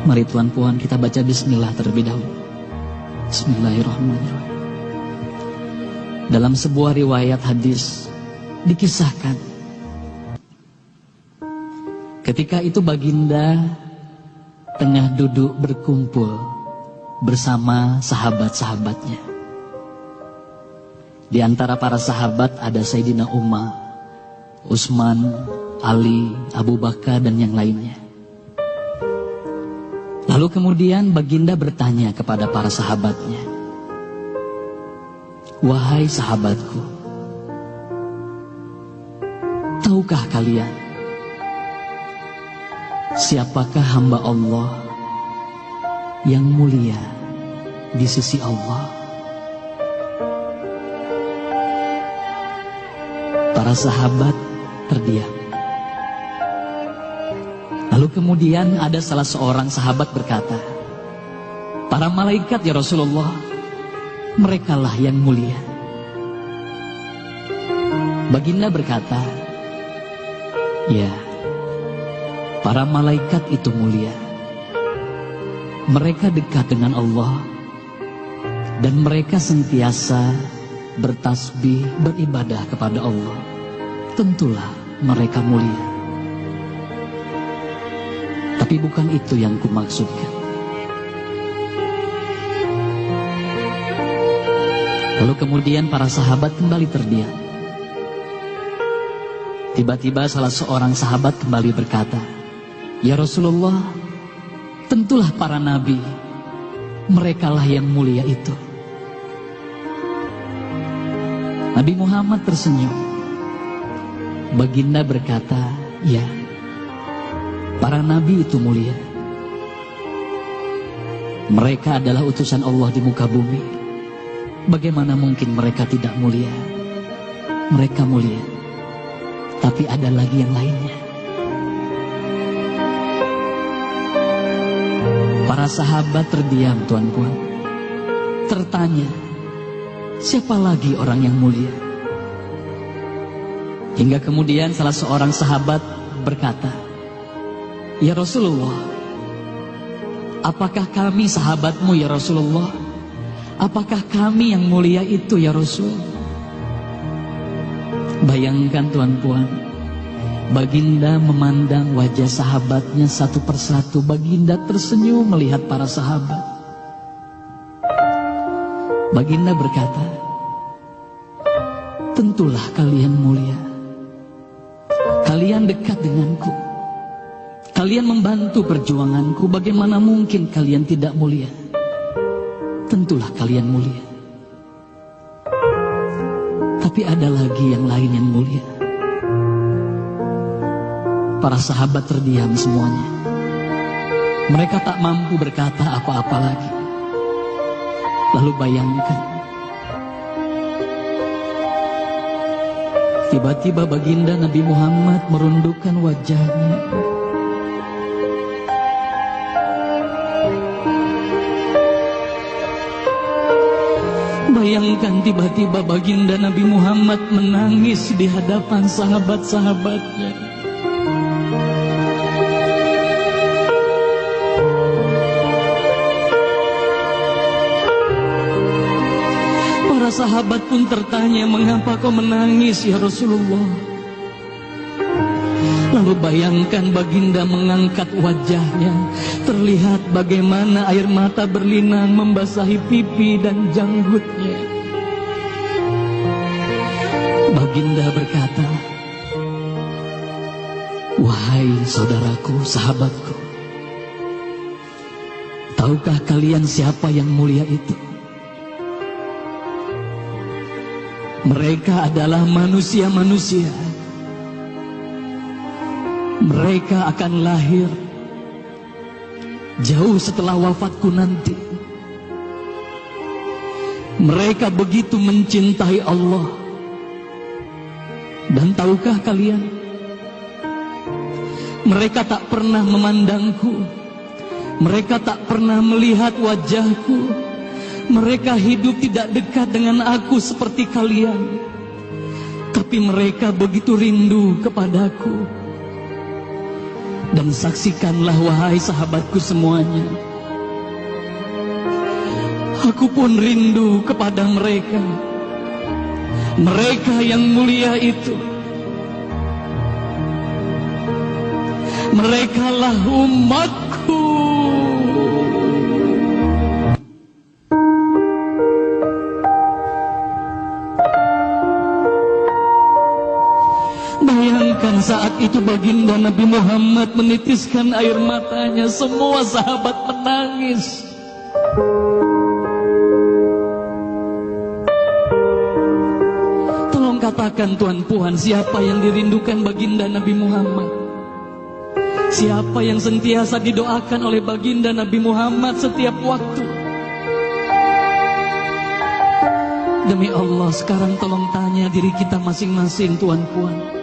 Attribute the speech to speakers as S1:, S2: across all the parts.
S1: Mari Tuan Puan kita baca bismillah terlebih dahulu. Bismillahirrahmanirrahim. Dalam sebuah riwayat hadis dikisahkan, ketika itu baginda tengah duduk berkumpul bersama sahabat-sahabatnya. Di antara para sahabat ada Sayyidina Umar, Utsman, Ali, Abu Bakar dan yang lainnya. Lalu kemudian baginda bertanya kepada para sahabatnya, "Wahai sahabatku, tahukah kalian siapakah hamba Allah yang mulia di sisi Allah?" Para sahabat terdiam. Lalu kemudian ada salah seorang sahabat berkata, "Para malaikat ya Rasulullah, merekalah yang mulia." Baginda berkata, "Ya, para malaikat itu mulia. Mereka dekat dengan Allah dan mereka sentiasa bertasbih, beribadah kepada Allah. Tentulah mereka mulia. Tapi bukan itu yang kumaksudkan." Lalu kemudian para sahabat kembali terdiam. Tiba-tiba salah seorang sahabat kembali berkata, "Ya Rasulullah, tentulah para nabi, merekalah yang mulia itu." Nabi Muhammad tersenyum. Baginda berkata, "Ya, para nabi itu mulia. Mereka adalah utusan Allah di muka bumi. Bagaimana mungkin mereka tidak mulia? Mereka mulia. Tapi ada lagi yang lainnya." Para sahabat terdiam, Tuan Puan. Tertanya, siapa lagi orang yang mulia? Hingga kemudian salah seorang sahabat berkata, "Ya Rasulullah, apakah kami sahabatmu ya Rasulullah? Apakah kami yang mulia itu ya Rasul?" Bayangkan Tuan Puan, baginda memandang wajah sahabatnya satu persatu. Baginda tersenyum melihat para sahabat. Baginda berkata, "Tentulah kalian mulia. Kalian dekat denganku. Kalian membantu perjuanganku. Bagaimana mungkin kalian tidak mulia? Tentulah kalian mulia. Tapi ada lagi yang lain yang mulia." Para sahabat terdiam semuanya. Mereka tak mampu berkata apa-apa lagi. Lalu bayangkan, tiba-tiba baginda Nabi Muhammad merundukkan wajahnya. Bayangkan tiba-tiba baginda Nabi Muhammad menangis di hadapan sahabat-sahabatnya. Para sahabat pun tertanya, "Mengapa kau menangis ya Rasulullah?" Lalu bayangkan baginda mengangkat wajahnya. Terlihat bagaimana air mata berlinang membasahi pipi dan janggutnya. Baginda berkata, "Wahai saudaraku, sahabatku, tahukah kalian siapa yang mulia itu? Mereka adalah manusia-manusia. Mereka akan lahir jauh setelah wafatku nanti. Mereka begitu mencintai Allah. Dan tahukah kalian, mereka tak pernah memandangku. Mereka tak pernah melihat wajahku. Mereka hidup tidak dekat dengan aku seperti kalian. Tapi mereka begitu rindu kepadaku. Dan saksikanlah wahai sahabatku semuanya, aku pun rindu kepada mereka. Mereka yang mulia itu, merekalah umatku. Bayangkan saat itu baginda Nabi Muhammad menitiskan air matanya, semua sahabat menangis. Tolong katakan tuan puan, siapa yang dirindukan baginda Nabi Muhammad? Siapa yang sentiasa didoakan oleh baginda Nabi Muhammad setiap waktu? Demi Allah, sekarang tolong tanya diri kita masing-masing tuan puan.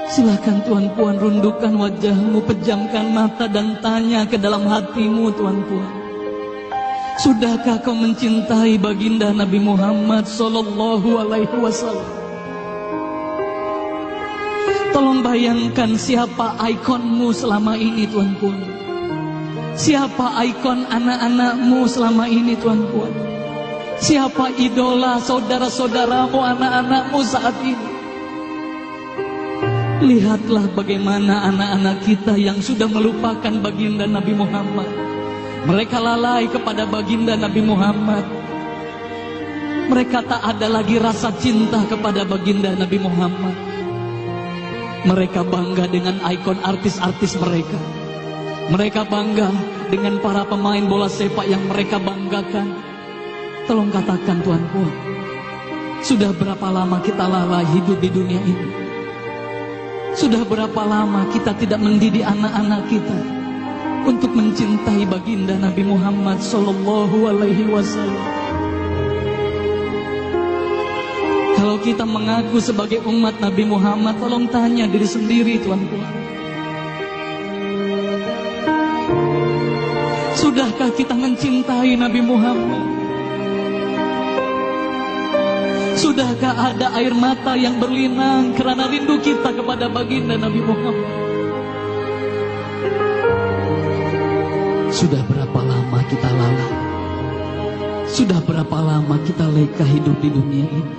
S1: Silakan tuan puan rundukkan wajahmu, pejamkan mata dan tanya ke dalam hatimu tuan puan. Sudahkah kau mencintai baginda Nabi Muhammad sallallahu alaihi wasallam? Tolong bayangkan siapa ikonmu selama ini tuan puan. Siapa ikon anak-anakmu selama ini tuan puan. Siapa idola saudara-saudaramu, anak-anakmu saat ini. Lihatlah bagaimana anak-anak kita yang sudah melupakan baginda Nabi Muhammad. Mereka lalai kepada baginda Nabi Muhammad. Mereka tak ada lagi rasa cinta kepada baginda Nabi Muhammad. Mereka bangga dengan ikon artis-artis mereka. Mereka bangga dengan para pemain bola sepak yang mereka banggakan. Tolong katakan tuan puan, sudah berapa lama kita lalai hidup di dunia ini? Sudah berapa lama kita tidak mendidik anak-anak kita untuk mencintai baginda Nabi Muhammad sallallahu alaihi wasallam? Kalau kita mengaku sebagai umat Nabi Muhammad, tolong tanya diri sendiri tuan puan. Sudahkah kita mencintai Nabi Muhammad? Sudahkah ada air mata yang berlinang karena rindu kita kepada baginda Nabi Muhammad? Sudah berapa lama kita lalai? Sudah berapa lama kita leka hidup di dunia ini?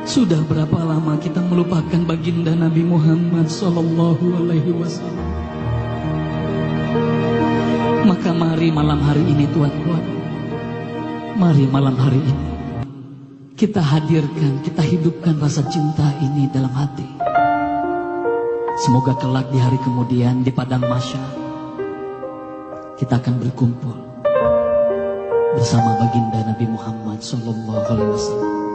S1: Sudah berapa lama kita melupakan baginda Nabi Muhammad sallallahu alaihi wasallam? Maka mari malam hari ini tuan-tuan, mari malam hari ini kita hadirkan, kita hidupkan rasa cinta ini dalam hati. Semoga kelak di hari kemudian di padang mahsyar kita akan berkumpul bersama baginda Nabi Muhammad sallallahu alaihi wasallam.